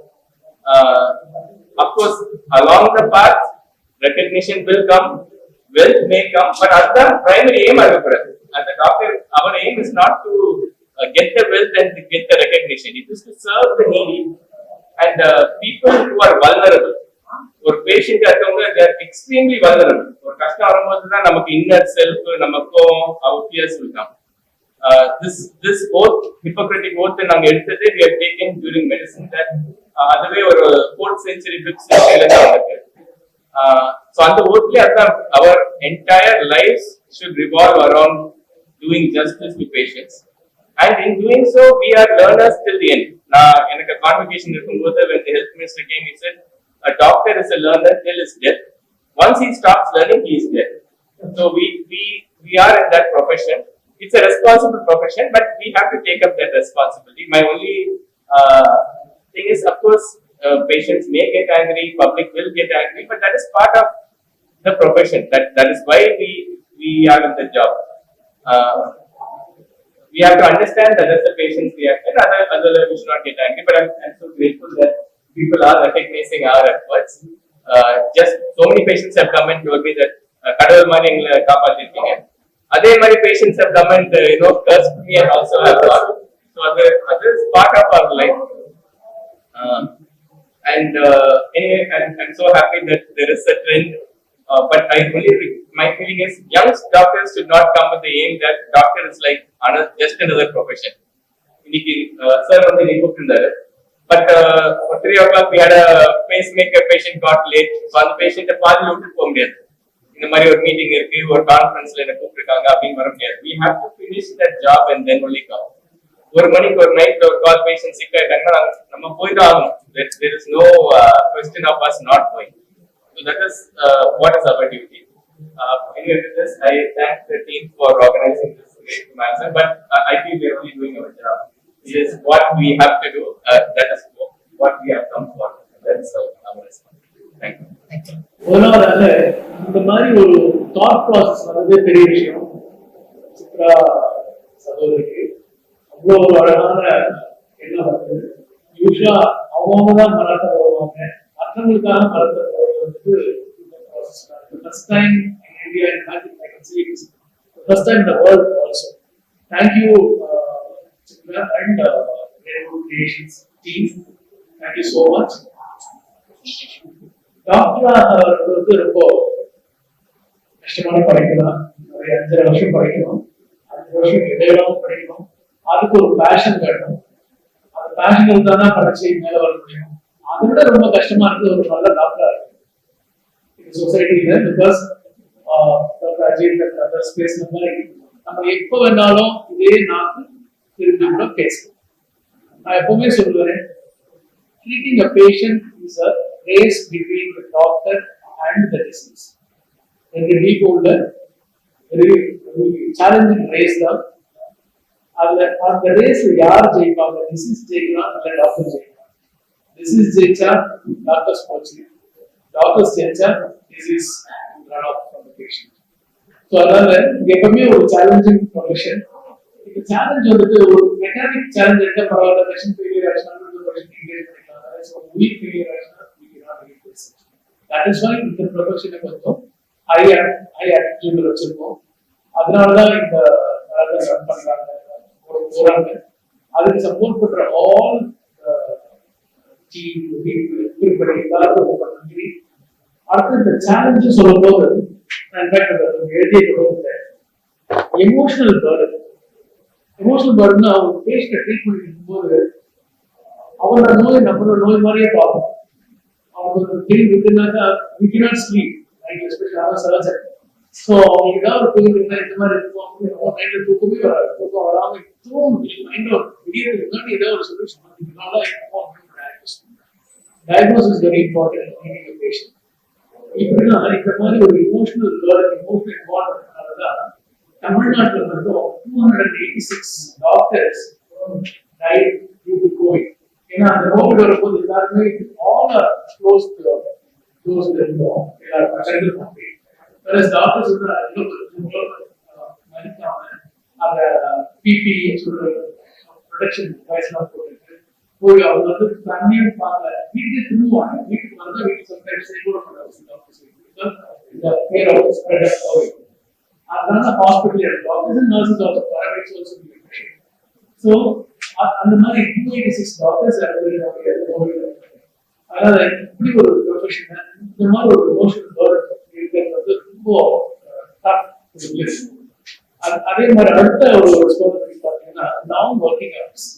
Of course, along the path, recognition will come, wealth may come, but as the primary aim as a doctor, our aim is not to get the wealth and to get the recognition. It is to serve the needy and people who are vulnerable. Or patient, they are extremely vulnerable. Or customer, inner self, our fears will come. This oath, Hippocratic oath, we have taken during medicine, that other way or 4th century, 5th century. So on the oath, our entire lives should revolve around doing justice to patients. And in doing so, we are learners till the end. In a convocation, when the health minister came, he said, a doctor is a learner till his death. Once he stops learning, he is dead. So we are in that profession. It's a responsible profession, but we have to take up that responsibility. My only thing is, of course, patients may get angry, public will get angry, but that is part of the profession. That is why we are in the job. We have to understand that as the patient's reaction. Other we should not get angry. But I'm so grateful that people are recognizing our efforts. Just so many patients have come and told me that கடவுள் மாதிரி எங்களை காப்பாத்திருக்கீங்க. அதே மாதிரி patients have come and cursed me and also have gone. So that is part of our life. Anyway, I'm so happy that there is a trend. But my feeling is young doctors should not come with the aim that doctor is like just another profession. Sir வந்து நீ கூப்பிட்டுருந்தாரு. But for 3 o'clock we had a pacemaker patient got late. So அந்த patient பாதி விட்டு போக முடியாது. இந்த மாதிரி ஒரு மீட்டிங் இருக்கு, ஒரு கான்ஃபரன்ஸ்ல என்ன கூப்பிட்டுருக்காங்க அப்படின்னு வர முடியாது. We have to finish that job and then only come. ஒரு மணிக்கு ஒரு நைட்ல ஒரு கால் பேஷண்ட் சிக் ஆயிட்டாங்கன்னா நம்ம போய் தான் ஆகணும். There is no question of us not going. So that is what is our duty. Anyway, with this, I thank the team for organizing this great marathon. But I feel we are only doing our job. It is what we have to do. That is what we have come for. That's our responsibility. Thank you. முதலாவதாக இந்த மாதிரி ஒரு thought process வர்றதே பெரிய விஷயம். சித்ரா சகோதரிக்கு அவ்வளோ ஒரு அழகான எண்ணம் வருது. யூஸ்வலா அவங்க தான் மராத்தன் வருவாங்க, மற்றவங்களுக்காக மராத்தன் வருவது வந்துட்டு first time in India and I can say it's the first time in the world also. Thank you, Chitra and Rainbow Creations team. Thank you so much. டாக்டரா வந்து ரொம்ப கஷ்டமான படிக்கலாம். ஒரு 5 வருஷம் படிக்கணும், 5 வருஷம் இடையிலாவும் படிக்கணும். அதுக்கு ஒரு பேஷன் வேணும். அந்த பேஷன் இருந்தாதான் படிச்சு மேல வர முடியும். அதை விட ரொம்ப கஷ்டமா இருக்கு ஒரு நல்ல டாக்டரா இருக்கு சொசைட்டில. பிகாஸ் ஸ்பேஸ் நம்ம எப்ப வேணாலும் இதே நாக்கு திரும்பி கூட பேசணும். நான் எப்பவுமே சொல்லுவேன், treating a patient is a race between the doctor and the disease. உள்ள சேலஞ்சிங் ரேஸ் தான். அதுல அந்த ரேஸ் யார் ஜெயிப்பாங்க? டிசீஸ் ஜெயிக்கலாம் இல்ல டாக்டர் ஜெயிக்கலாம். டிசீஸ் ஜெயிச்சா டாக்டர்ஸ் போச்சு, டாக்டர்ஸ் ஜெயிச்சா disease run off from the patient. So அதனால இது எப்பவுமே ஒரு சேலஞ்சிங் ப்ரொஃபஷன். இந்த சேலஞ்ச் வந்துட்டு ஒரு மெக்கானிக் சேலஞ்ச் எடுத்தா பரவாயில்ல, பேஷண்ட் ஃபெயிலியர் ஆச்சுன்னா என்கேஜ் பண்ணிக்கலாம். ஸோ வீக் ஃபெயிலியர் ஆச்சுன்னா தட் இஸ் வை இந்த ப்ரொஃபஷனை கொஞ்சம் ஹை ஆட்டிடியூட்ல வச்சிருக்கோம். அதனாலதான் இந்த ரன் பண்றாங்க, போறாங்க. அதுக்கு சப்போர்ட் பண்ற ஆல் டீம் எல்லாருக்கும் நன்றி. அடுத்து இந்த சேலஞ்சு சொல்லும் போது எழுதிய எமோஷனல் பேர்டன் அவங்க பேஷண்ட ட்ரீட் பண்ணிக்கும் போது அவரோட நோய் நம்மளோட நோய் மாதிரியே பார்ப்போம். அவங்க பெயின் இருக்குன்னாக்கா we cannot sleep, especially so அவங்க ஏதாவது ஒரு பெயின் இருந்தா இந்த மாதிரி இருக்கும், நைட்ல தூக்கமே வராது. தூக்கம் வராம மைண்ட் விடியறதுக்கு முன்னாடி ஏதாவது ஒரு சொல்யூஷன் பண்ணிக்கிறதுனால டயக்னோசிஸ் வெரி இம்பார்ட்டன்ட் பேஷண்ட். இப்படின்னா இந்த மாதிரி ஒரு இமோஷனல் இன்வால்வ்மெண்ட்னாலதான் தமிழ்நாட்டில் மட்டும் 286 doctors died due to COVID. ஏன்னா அந்த கோவிட் வரும்போது எல்லாருமே ஆல் க்ளோஸ் இருந்தோம், எல்லாரும். டாக்டர்ஸ் மதிக்காம அந்த பிபிஇ சொல்ற ப்ரொடெக்ஷன் டிவைஸ்லாம் போட்டுட்டு போய் அவங்க வந்து தண்ணியும் பார்க்கல, வீட்டுக்கு திரும்புவாங்க. வீட்டுக்கு வந்தா வீட்டுக்கு சம்டைம்ஸ் கூட அதனால hospital doctors and nurses also private source of infection. So அந்த மாதிரி 286 டாக்டர்ஸ் அதனால இப்படி ஒரு ப்ரொஃபஷன் இந்த மாதிரி ஒரு எமோஷனல் பர்டன் இருக்கிறது வந்து ரொம்ப டஃப். அதே மாதிரி அடுத்த ஒரு பார்த்தீங்கன்னா நான் ஒர்க்கிங் ஹவர்ஸ்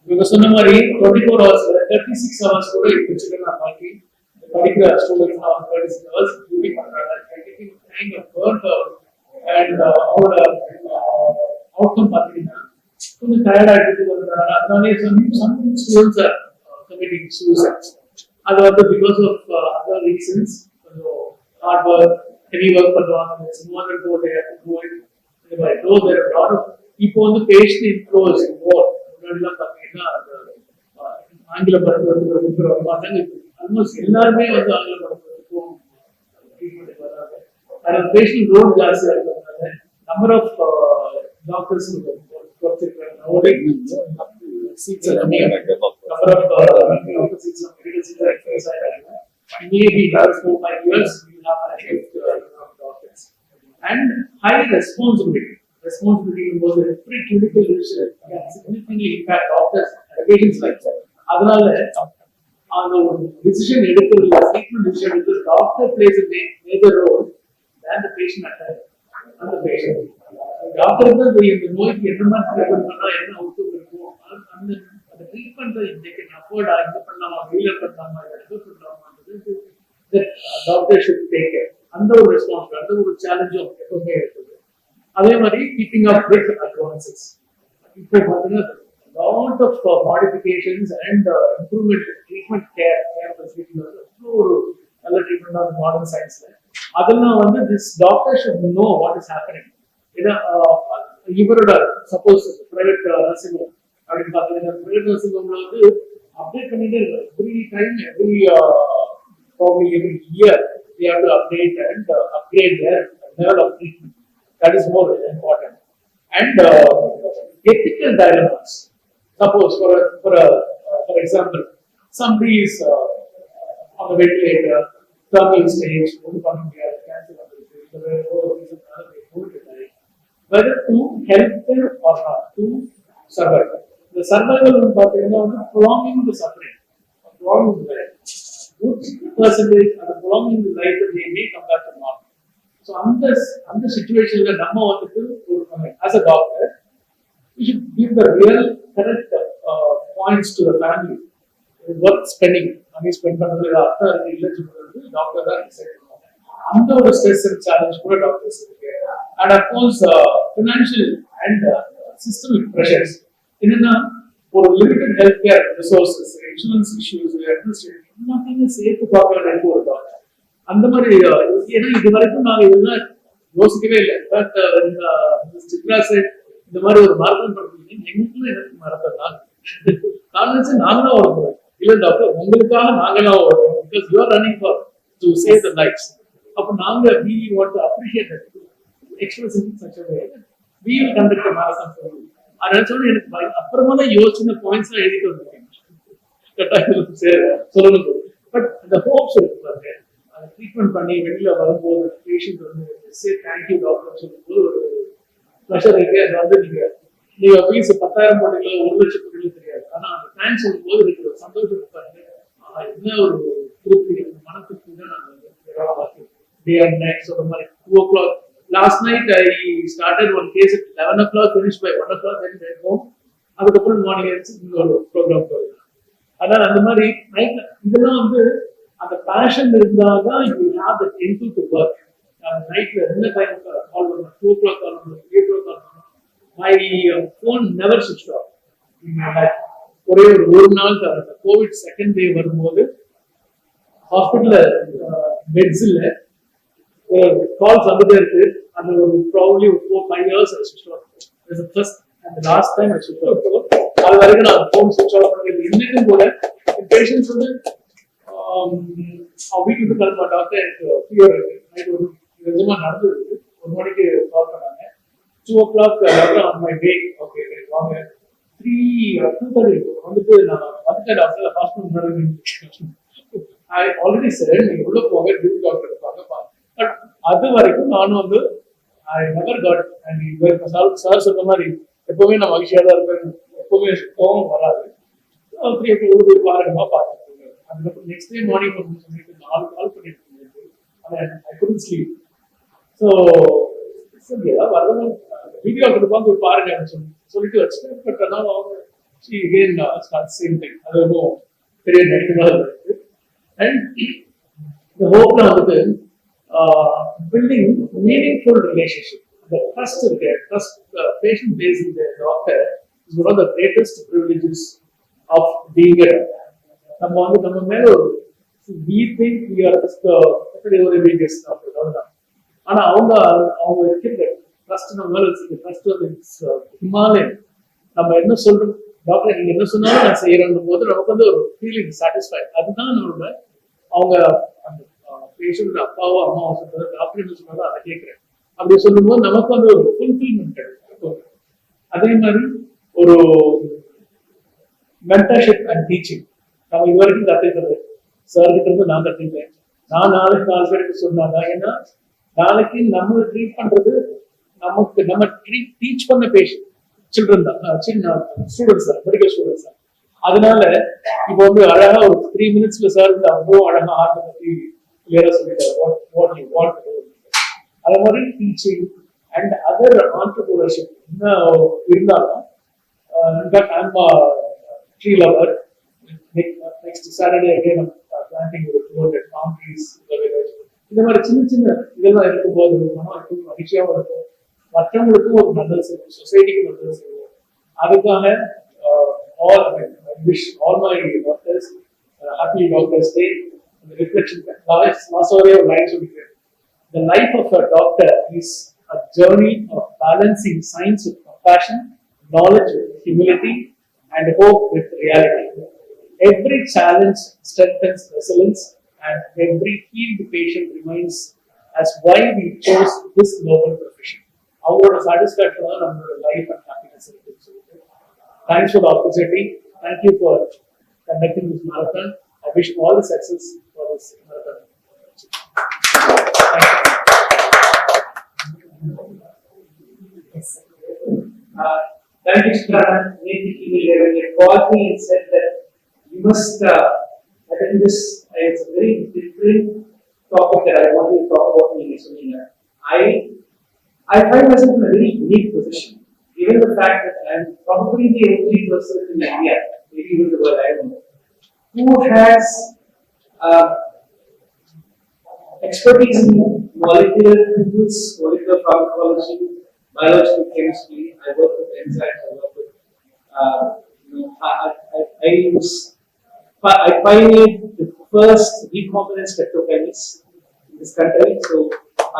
இவங்க சொன்ன மாதிரி 24 hours 36 hours கூட வச்சுக்கலாம். பாக்கி படிக்கிற ஸ்டூடெண்ட்ஸ் 36 hours டியூட்டி பண்றாங்க. அவரோட அவுட்கம் பார்த்தீங்கன்னா கொஞ்சம் டயர்டா எடுத்துட்டு வந்தாங்க. அதனாலே some students are committing suicides. அது வந்து பிகாஸ் ஆஃப் அதர் ரீசன்ஸ், கொஞ்சம் ஹார்ட் ஒர்க், ஹெவி ஒர்க் பண்ணுவாங்க. இப்போ வந்து பேஷண்ட் இன்ஃப்ளோஸ் மோர். முன்னாடிலாம் பார்த்தீங்கன்னா ஆங்கில மருத்துவத்துக்கு வர மாட்டாங்க. ஆல்மோஸ்ட் எல்லாருமே வந்து ஆங்கில மருத்துவத்துக்கும் ட்ரீட்மெண்ட் வராங்க. அதில் பேஷண்ட் லோட் ஜாஸ்தியாக இருக்கிறதுனால நம்பர் ஆஃப் டாக்டர்ஸ் குறைச்சிருக்காங்க. seats are coming up. Number of doctor seats are medical seats are increasing. Maybe another 4-5 years we will have a shift of doctors. And high responsibility. Responsibility was every clinical decision can significantly impact doctors and patients' lives. அதனால அந்த ஒரு decision எடுக்கிறதுல treatment decision எடுக்கிறது doctor place a major role than the patient at அந்த patient. Doctor தான் இந்த நோய்க்கு என்ன மாதிரி ட்ரீட்மெண்ட் பண்ணா என்ன அவுட்கம் இருக்கும், அந்த அந்த ட்ரீட்மெண்ட் இன்னைக்கு அஃபோர்டா இது பண்ணலாமா, வெளியில பண்ணலாமா, இது பண்ணலாமான்றது டாக்டர் ஷுட் டேக் கேர். அந்த ஒரு ரெஸ்பான்சிபிலிட்டி, அந்த ஒரு சேலஞ்சும் எப்பவுமே இருக்குது. அதே மாதிரி கீப்பிங் அப் வித் அட்வான்சஸ். இப்போ பார்த்தீங்கன்னா lot of modifications and improvement treatment care facility ஒரு நல்ல ட்ரீட்மெண்ட் ஆஃப் மாடர்ன் சயின்ஸ்ல அதெல்லாம் வந்து this doctor should know what is happening. ஏன்னா இவரோட சப்போஸ் பிரைவேட் நர்சிங் ஹோம் அப்படின்னு பார்த்தீங்கன்னா பிரைவேட் நர்சிங் ஹோம்ல வந்து அப்டேட் பண்ணிட்டே இருக்காரு. Every time probably every year they have to update and upgrade their level of treatment. That is more important. And ethical dilemmas. Suppose for example, somebody is on the ventilator, terminal stage, cancer, whether to help them or not to survive. The survival is prolonging the suffering, prolonging the life. Good percentage of the prolonging the life that they may come back to normal. So on the situation that as a doctor, we should give the real correct points to the family. Worth spending money spend பண்றது அர்த்தம் இருக்கு இல்ல சொல்றது doctor தான் decide பண்ணுவாங்க. அந்த ஒரு stress and challenge கூட டாக்டர்ஸ் இருக்கு. And of course financial and systemic pressures. என்னன்னா ஒரு limited health care resources, insurance issues, administration எல்லாத்தையுமே சேர்த்து பார்க்க வேண்டிய ஒரு டாக்டர். அந்த மாதிரி ஏன்னா இது வரைக்கும் நாங்கள் இதெல்லாம் யோசிக்கவே இல்லை. பட் சித்ரா செட் இந்த மாதிரி ஒரு மரபன் பண்றீங்க எங்களுக்கும் எனக்கு மரபன் தான் நான் நினைச்சு நாங்களும் வருவோம். இல்ல டாக்டர் உங்களுக்காக நாங்களாம் வருவோம். Because you are running for to save the lifes. அப்போ நாங்க we want to appreciate that express in such a way we will conduct a marathon for you. அதனால சொல்லி எனக்கு அப்புறமா தான் யோசிச்சு பாயிண்ட்ஸ் எல்லாம் எழுதிட்டு வந்திருக்கேன் சொல்லணும். பட் இந்த ஹோப்ஸ் இருக்கு பாருங்க, அதை ட்ரீட்மெண்ட் பண்ணி வெளியில வரும்போது பேஷண்ட் வந்து சே தேங்க்யூ டாக்டர் சொல்லும்போது ஒரு ப்ரெஷர் இருக்கு. அது வந்து நீங்க ஃபீஸ் 10,000 போட்டீங்களா 1,00,000 போட்டீங்களா தெரியாது. ஆனா அந்த தேங்க்ஸ் சொல்லும்போது எனக்கு ஒரு சந்தோஷம் இருப்பாங்க. என்ன ஒரு திருப்தி, மனத்துக்கு தான் நாங்கள் டே அண்ட் நைட் சொல்ற மாதிரி 2 o'clock. Last night I started one case at 11 o'clock, finished by 1 o'clock, then went home. அதுக்கப்புறம் மார்னிங் ஒரு ப்ரோக்ராம் போயிருந்தேன். அதனால அந்த மாதிரி நைட்ல இதெல்லாம் வந்து அந்த பேஷன் இருந்தாதான் you have the tend to work. நைட்ல எந்த டைம் கால் பண்ணணும், 2 o'clock கால் பண்ணணும், 3 o'clock கால் பண்ணணும். மை ஃபோன் நெவர் ஸ்விட்ச் ஆஃப். ஒரே ஒரு நாள் தவிர கோவிட் செகண்ட் வேவ் வரும்போது ஹாஸ்பிட்டல்ல பெட்ஸ் இல்ல, கால்ஸ் வந்துட்டே இருக்கு. அந்த ஒரு probably 4-5 years I switched off. This is the first and the last time I switched off. அது வரைக்கும் நான் ஃபோன் ஸ்விட்ச் ஆஃப் பண்ணது. இன்னைக்கும் கூட பேஷண்ட்ஸ் வந்து வீட்டுக்கு கிளம்ப டாக்டர் எனக்கு ஃபீவர் இருக்கு, நைட் ஒரு நிஜமா நடந்தது. 1 மணிக்கு கால் பண்ணாங்க. 2 o'clock doctor on my way. Okay வாங்க. 2:30 வந்துட்டு நான் வந்துட்டேன் doctor hospital. I already said நீங்க உள்ள போங்க, டியூட்டி டாக்டர் இருப்பாங்க. பட் அது வரைக்கும் நானும் வந்து I never got and sir சொன்ன மாதிரி எப்பவுமே நான் மகிழ்ச்சியா தான் இருப்பேன், எப்பவுமே கோவம் வராது. 3 o'clock போய் பாருங்கம்மா பார்த்துட்டு அதுக்கப்புறம் நெக்ஸ்ட் டே மார்னிங் சொல்லிட்டு 4 கால் பண்ணிட்டு இருந்தேன். I couldn't sleep. So ஏதாவது வரணும் வீடியோ கொடுப்பாங்க போய் பாருங்க சொல்லிட்டு வச்சுட்டேன். பட் ஆனால் அவங்க சேம் திங், அது ஒன்றும் பெரிய நெகட்டிவாக இருக்கு. அண்ட் இந்த ஹோப்ல வந்துட்டு building meaningful relationship. The trust is there. Trust, patient based in the doctor is one of the greatest privileges of being a doctor. நம்ம மேல we think we are just ஒரு biggest doctor. ஆனா அவங்க இருக்கிற trust நம்ம மேல வச்சிருக்க trust வந்து ஹிமாலயன். நம்ம என்ன சொல்றோம் டாக்டர் நீங்க என்ன சொன்னாலும் நான் செய்யறேன் போது நமக்கு வந்து ஒரு ஃபீலிங் சாட்டிஸ்ஃபைட். அதுதான் நம்மளோட அவங்க அந்த பேஷண்ட் அப்பாவோ அம்மாவோ சொல்றது டாக்டர் என்ன சொன்னாலும் அதை கேட்கிறேன் அப்படி சொல்லும்போது நமக்கு வந்து ஒரு ஃபுல்ஃபில்மெண்ட் கிடைக்கும். அதே மாதிரி ஒரு மென்டர்ஷிப் அண்ட் டீச்சிங் நம்ம இது வரைக்கும் கத்துக்கிறது சார் கிட்ட இருந்து நான் கத்துக்கிறேன். நான் நாளைக்கு 4 பேருக்கு சொன்னாங்க. ஏன்னா நாளைக்கு நம்ம ட்ரீட் பண்றது நமக்கு நம்ம டீச் பண்ண பேஷண்ட் சில்ட்ரன் தான், சின்ன ஸ்டூடெண்ட்ஸ் தான், மெடிக்கல் ஸ்டூடெண்ட்ஸ் தான். அதனால இப்போ வந்து அழகா ஒரு 3 மினிட்ஸ்ல சார் வந்து அவ்வளோ அழகா ஆர்ட் பத்தி கிளியரா சொல்லிட்டாரு. அதே மாதிரி டீச்சிங் அண்ட் அதர் ஆண்டர்பிரினர்ஷிப் இன்னும் இருந்தாலும் in fact I'm tree lover. Next Saturday again planting ஒரு 200 palm trees. இந்த மாதிரி சின்ன சின்ன இதெல்லாம் இருக்கும்போது மனம் இருக்கும், மகிழ்ச்சியாகவும் இருக்கும், மற்றவங்களுக்கும் ஒரு நல்லது செய்யும், சொசைட்டிக்கு நல்லது செய்யும். அதுக்காக all I wish all my doctors happy Doctors Day. The reflection last line the life of a doctor is a journey of balancing science with compassion, knowledge with humility, and hope with reality. Every challenge strengthens resilience, and every healed patient reminds us why we chose this noble profession. Our satisfaction on our life and happiness. Thanks for the opportunity. Thank you for conducting this marathon. I wish you all the success for this marathon. Thank you, Shravan. When you called me and said that you must attend this, it's a very different topic that I want to talk about in this seminar. I find myself in a very unique position, given the fact that I'm probably the only person in India, maybe even the world, I don't know, who has expertise in molecular tools, molecular pharmacology, biological chemistry. I work with enzymes. I work with, I pioneered the first recombinant spectrochemist in this country. So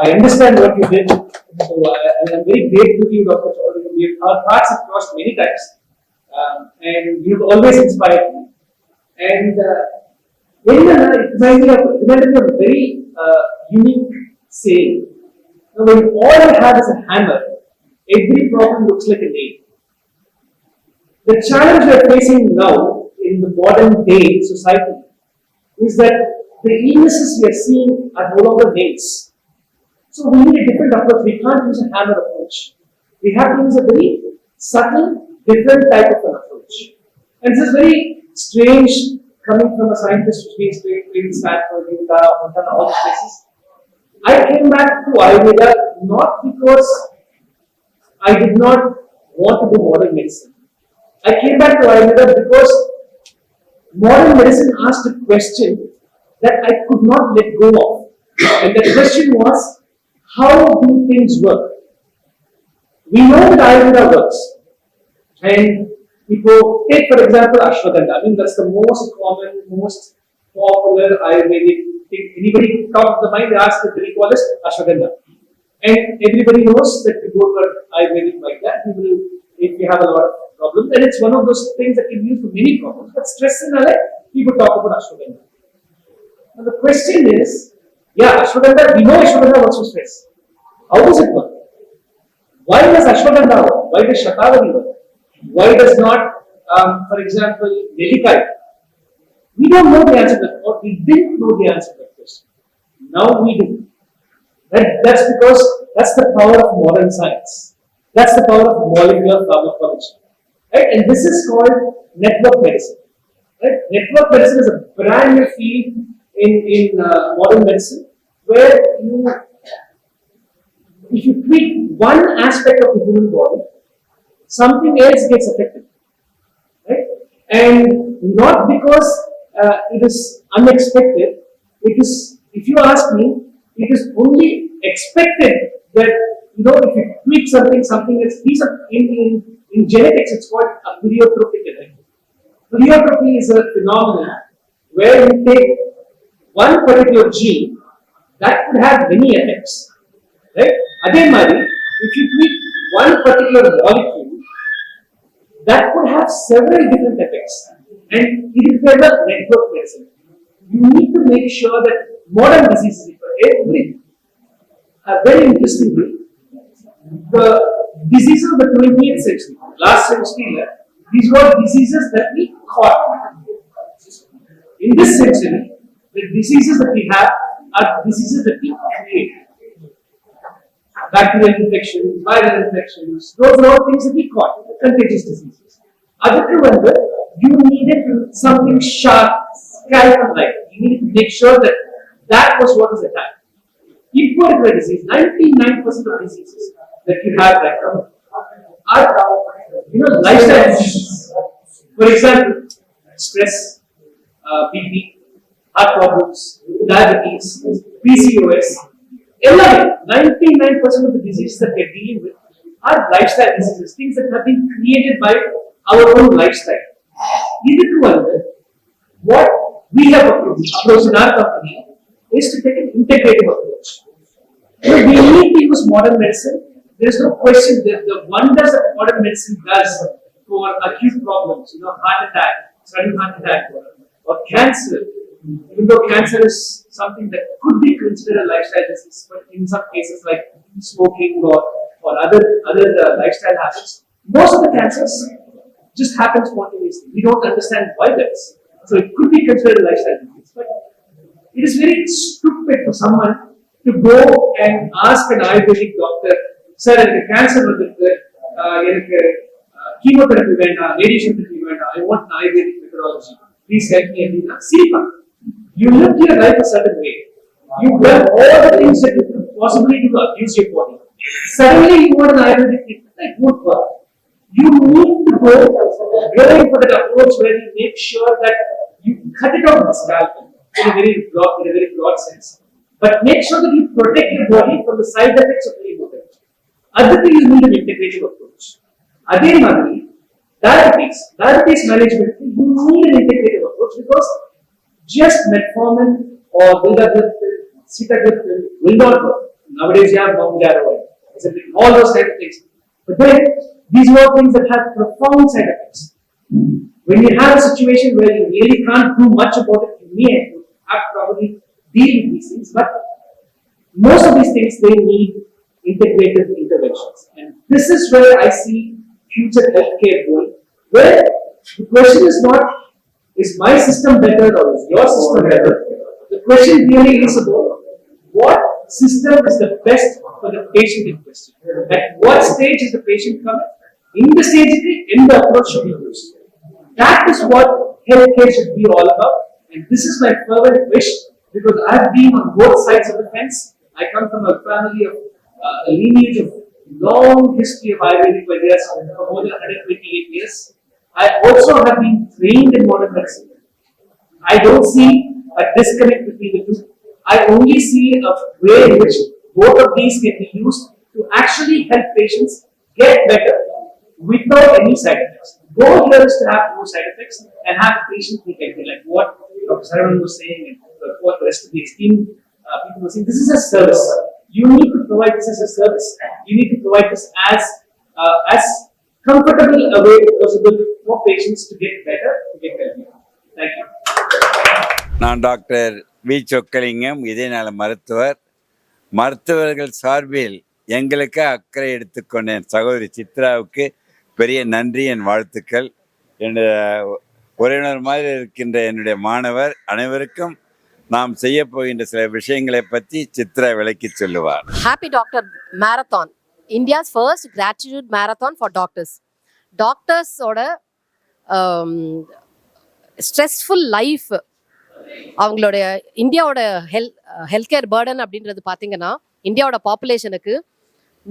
I understand what you did. So I'm very grateful to you, Dr. Chaudhary. Our paths have crossed many times, and you've always inspired me. And it reminded me of a very unique saying. Now, when all I have is a hammer, every problem looks like a nail. The challenge we are facing now in the modern day society is that the illnesses we are seeing are no longer nails. So we need a different approach. We can't use a hammer approach. We have to use a very subtle, different type of an approach. And this is very strange coming from a scientist who's been trained in Stanford, Utah, Montana, all these places. I came back to Ayurveda not because I did not want to do modern medicine. I came back to Ayurveda because modern medicine asked a question that I could not let go of. And that question was, how do things work? We know that Ayurveda works. And people take, for example, Ashwagandha. I mean, that's the most common, most popular Ayurvedic thing. Anybody top of the mind, they ask what they call it, Ashwagandha. And everybody knows that we go for Ayurvedic like that. If we have a lot of problems, and it's one of those things that can be used for many problems. But stress in our life, people talk about Ashwagandha. Now the question is, yeah, Ashwagandha, we know Ashwagandha works for stress. How does it work? Why does Ashwagandha work? Why does Shatavari work? Why does not, for example, Nelikai? We don't know the answer to that, or we didn't know the answer to that question. Now we do. That's because that's the power of modern science. That's the power of molecular pharmacology. Right? And this is called network medicine. Right? Network medicine is a brand new field in modern medicine where if you tweak one aspect of the human body, something else gets affected. Right? And not because it is unexpected. It is, if you ask me, it is only expected that if you tweak something else. In genetics, it's called a pleiotropic effect. Pleiotropy is a phenomenon where you take one particular gene that could have many effects. Right? Again, if you tweak one particular molecule, that could have several different effects. And it is a network medicine. You need to make sure that modern diseases, every very interestingly, the diseases of the 20th century, last century, these were diseases that we caught. In this century, the diseases that we have are diseases that we create. Bacterial infections, viral infections, those are all things that we caught, contagious diseases. Other one, you needed something sharp, scalpel-like. You needed to make sure that that was what was attacked. Equal disease, 99% of diseases that you have right now are, lifestyle diseases. For example, stress, BP, heart problems, diabetes, PCOS, 99% of the diseases that we're dealing with are lifestyle diseases, things that have been created by our own lifestyle. What we have approached in our company is to take an integrative approach. We need to use modern medicine. There is no question that the wonders that modern medicine does for acute problems, heart attack, sudden heart attack, or cancer, even though cancer is something that could be considered a lifestyle disease, but in some cases like smoking or other lifestyle habits, most of the cancers just happen spontaneously. We don't understand why that is. So it could be considered a lifestyle disease, but it is very stupid for someone to go and ask an Ayurvedic doctor, sir, எனக்கு cancer வந்திருக்கு, எனக்கு chemotherapy வேண்டாம், radiation therapy வேண்டாம், I want an Ayurvedic methodology, please help me அப்படின்னா சிரிப்பாங்க. You lived your life a certain way. You done all the things that you could possibly do to abuse your body. Suddenly you want an Ayurvedic treatment, that won't work. You need to go going for that approach where you make sure that you cut it off with the scalpel in a very broad sense. But make sure that you protect your body from the side effects of chemotherapy. Other thing you need an integrative approach. Again, diabetes management, you need an integrative approach because just metformin or vildagliptin, sitagliptin will not work. Nowadays you have Mounjaro, all those kind of things. But then these are things that have profound side effects. When you have a situation where you really can't do much about it, you may have to probably deal with these things. But most of these things, they need integrative interventions. And this is where I see future healthcare going, where the question is not, is my system better or is your system better? The question really is about what system is the best for the patient in question. At what stage is the patient coming? In the stage, in the approach should be used. That is what healthcare should be all about. And this is my fervent wish because I've been on both sides of the fence. I come from a family of a lineage of long history of Ayurvedic Vaidyas for more than 128 years. I also have been trained in modern medicine. I don't see a disconnect between the two. I only see a way in which both of these can be used to actually help patients get better without any side effects. Goal here is to have no side effects and have the patient be healthy, like what Dr. Saravanan was saying and what the rest of the esteemed people were saying. This is a service. You need to provide this as a service. You need to provide this as comfortable a way possible for patients to get better, to get healthy. Thank you. நான் doctor V Chockalingam, இதயநல மருத்துவர்கள் சார்பில் எங்களுக்கு அக்கறை எடுத்துக்கொண்ட என் சகோதரி சித்ராவுக்கு பெரிய நன்றி, என் வாழ்த்துக்கள். என்னுடைய உறவினர் மாதிரி இருக்கின்ற என்னுடைய மாணவர் அனைவருக்கும் நாம் செய்ய போகின்ற சில விஷயங்களை பற்றி சித்ரா விளக்கி சொல்லுவார். Happy Doctor Marathon, India's first gratitude marathon for doctors. டாக்டர்ஸோட ஸ்ட்ரெஸ்ஃபுல் லைஃப், அவங்களுடைய இந்தியாவோட ஹெல்த் கேர் பேர்டன் அப்படின்றது பார்த்தீங்கன்னா, இந்தியாவோட பாப்புலேஷனுக்கு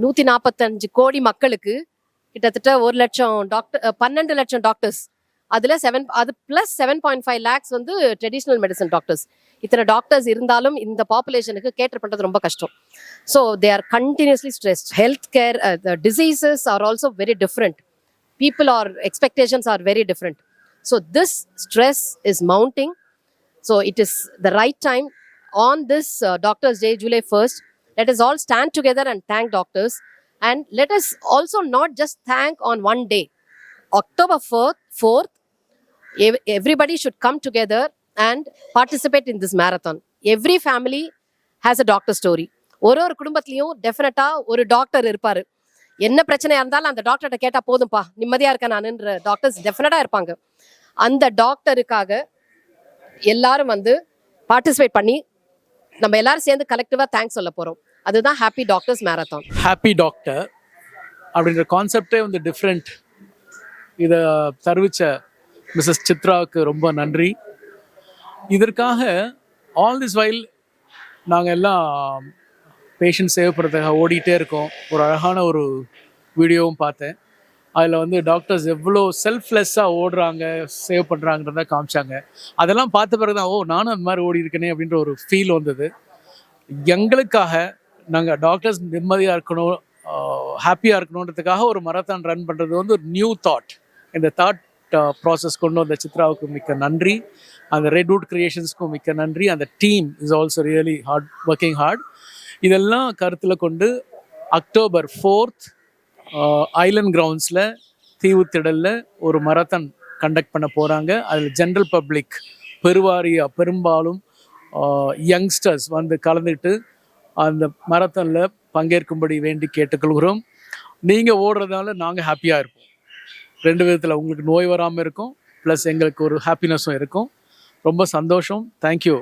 145 கோடி மக்களுக்கு கிட்டத்தட்ட 1 லட்சம் டாக்டர், 12 லட்சம் டாக்டர்ஸ், அதில் அது ப்ளஸ் 7.5 லேக்ஸ் வந்து ட்ரெடிஷ்னல் மெடிசன் டாக்டர்ஸ். இத்தனை டாக்டர்ஸ் இருந்தாலும் இந்த பாப்புலேஷனுக்கு கேட்டர் பண்ணுறது ரொம்ப கஷ்டம். So they are continuously stressed. Health care, the diseases are also very different. People or expectations are very different. So this stress is mounting. So it is the right time on this Doctors' Day, July 1st. Let us all stand together and thank doctors. And let us also not just thank on one day. October 4th, everybody should come together and participate in this marathon. Every family has a doctor story. ஒரு குடும்பத்திலையும் டெஃபினட்டா ஒரு doctor இருப்பாரு. என்ன பிரச்சனையா இருந்தாலும் அந்த டாக்டர்கிட்ட கேட்டா போதும்பா நிம்மதியா இருக்கேன் நானுன்ற டாக்டர்ஸ் டெஃபினட்டா இருப்பாங்க. அந்த டாக்டருக்காக எல்லாரும் வந்து பார்ட்டிசிபேட் பண்ணி நம்ம எல்லாரும் சேர்ந்து கலெக்டிவா தேங்க்ஸ் சொல்ல போறோம். அதுதான் happy doctors marathon. Happy doctor அப்படின்ற கான்செப்டே வந்து டிஃப்ரெண்ட். இதை தருவிச்ச மிஸ்ஸஸ் சித்ராவுக்கு ரொம்ப நன்றி. இதற்காக ஆல் திஸ் வைல் நாங்கள் எல்லாம் பேஷண்ட் சேவ் பண்ணுறதுக்காக ஓடிட்டே இருக்கோம். ஒரு அழகான ஒரு வீடியோவும் பார்த்தேன். அதில் வந்து டாக்டர்ஸ் எவ்வளோ செல்ஃப்லெஸ்ஸாக ஓடுறாங்க, சேவ் பண்ணுறாங்கிறத காமிச்சாங்க. அதெல்லாம் பார்த்த பிறகு தான் நானும் அந்த மாதிரி ஓடி இருக்கேனே அப்படின்ற ஒரு ஃபீல் வந்தது. எங்களுக்காக நாங்கள் டாக்டர்ஸ் நிம்மதியாக இருக்கணும், ஹாப்பியாக இருக்கணுன்றதுக்காக ஒரு மராத்தான் ரன் பண்ணுறது வந்து ஒரு நியூ தாட். இந்த தாட் ப்ராசஸ் கொண்டு வந்த சித்ராவுக்கு மிக்க நன்றி. அந்த ரெட்வுட் கிரியேஷன்ஸ்க்கும் மிக்க நன்றி. அந்த team is also really working hard. இதெல்லாம் கருத்தில் கொண்டு October 4th ஐலண்ட் கிரவுண்ட்ஸில் தீவுத்திடலில் ஒரு மராத்தான் கண்டக்ட் பண்ண போகிறாங்க. அதில் ஜென்ரல் பப்ளிக் பெரும்பாலும் யங்ஸ்டர்ஸ் வந்து கலந்துட்டு அந்த மராத்தானில் பங்கேற்கும்படி வேண்டி கேட்டுக்கொள்கிறோம். நீங்கள் ஓடுறதால நாங்கள் ஹாப்பியாக இருப்போம். 2 விதத்தில் உங்களுக்கு நோய் வராமல் இருக்கும், ப்ளஸ் எங்களுக்கு ஒரு ஹாப்பினஸும் இருக்கும். ரொம்ப சந்தோஷம். தேங்க்யூ.